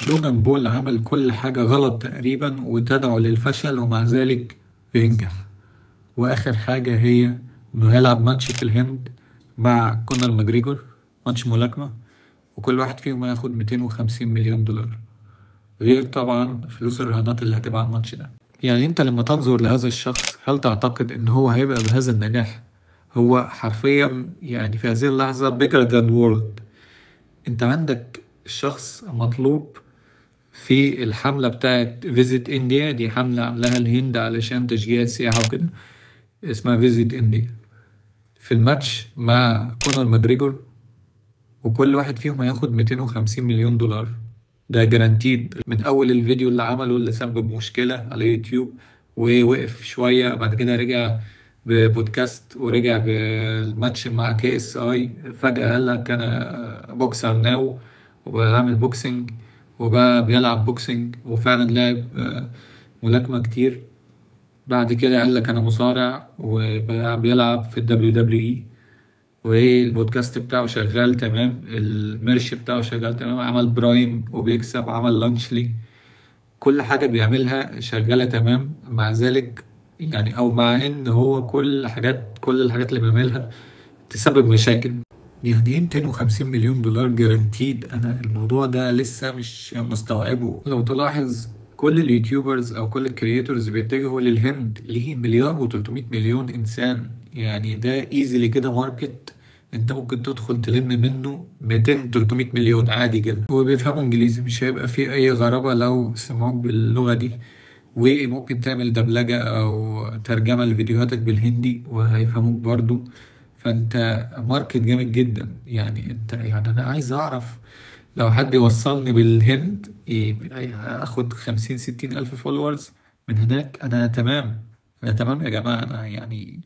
لوجان بول عمل كل حاجة غلط تقريبا وتدعو للفشل ومع ذلك بينجح. وآخر حاجة هي إنه هيلعب ماتش في الهند مع كونر ماجريجور، ماتش ملاكمة، وكل واحد فيهم هياخد 250 مليون دولار، غير طبعا فلوس الرهانات اللي هتبقى على الماتش ده. يعني انت لما تنظر لهذا الشخص هل تعتقد ان هو هيبقى بهذا النجاح؟ هو حرفيا يعني في هذه اللحظة bigger than world. انت عندك شخص مطلوب في الحملة بتاعت فيزيت انديا، دي حملة عاملاها الهند علشان تشجيع السياحة وكده، اسمها فيزيت انديا. في الماتش مع كونر ماجريجور، وكل واحد فيهم هياخد 250 مليون دولار. ده جرانتيد. من أول الفيديو اللي عمله اللي سبب مشكلة على يوتيوب ووقف شوية، بعد كده رجع ببودكاست ورجع بالماتش مع كي اس اي، فجأة قال لك أنا بوكسر ناو وبعمل بوكسنج، وبقى بيلعب بوكسنج وفعلا لعب ملاكمة كتير. بعد كده قال لك أنا مصارع وبقى بيلعب في الدبليو دبليو اي، والبودكاست بتاعه شغال تمام، الميرش بتاعه شغال تمام، عمل برايم وبيكسب، عمل لانشلي، كل حاجة بيعملها شغالة تمام. مع ذلك يعني أو مع إن هو كل الحاجات اللي بيعملها تسبب مشاكل. يعني ايه 250 مليون دولار جرانتيد؟ انا الموضوع ده لسه مش مستوعبه. لو تلاحظ كل اليوتيوبرز او كل الكرياتورز بيتجهوا للهند، ليه مليار و300 مليون انسان، يعني ده ايزيلي كده ماركت انت ممكن تدخل تلم منه 200 300 مليون عادي جدا، وبيفهموا انجليزي، مش هيبقى فيه اي غرابة لو سمعوك باللغة دي. وممكن تعمل دبلجة أو ترجمة لفيديوهاتك بالهندي وهيفهموك برضو. فأنت ماركت جامد جدا. يعني أنت يعني أنا عايز أعرف لو حد يوصلني بالهند أخد 50 60 ألف فولورز من هناك، أنا تمام. أنا تمام يا جماعة، أنا يعني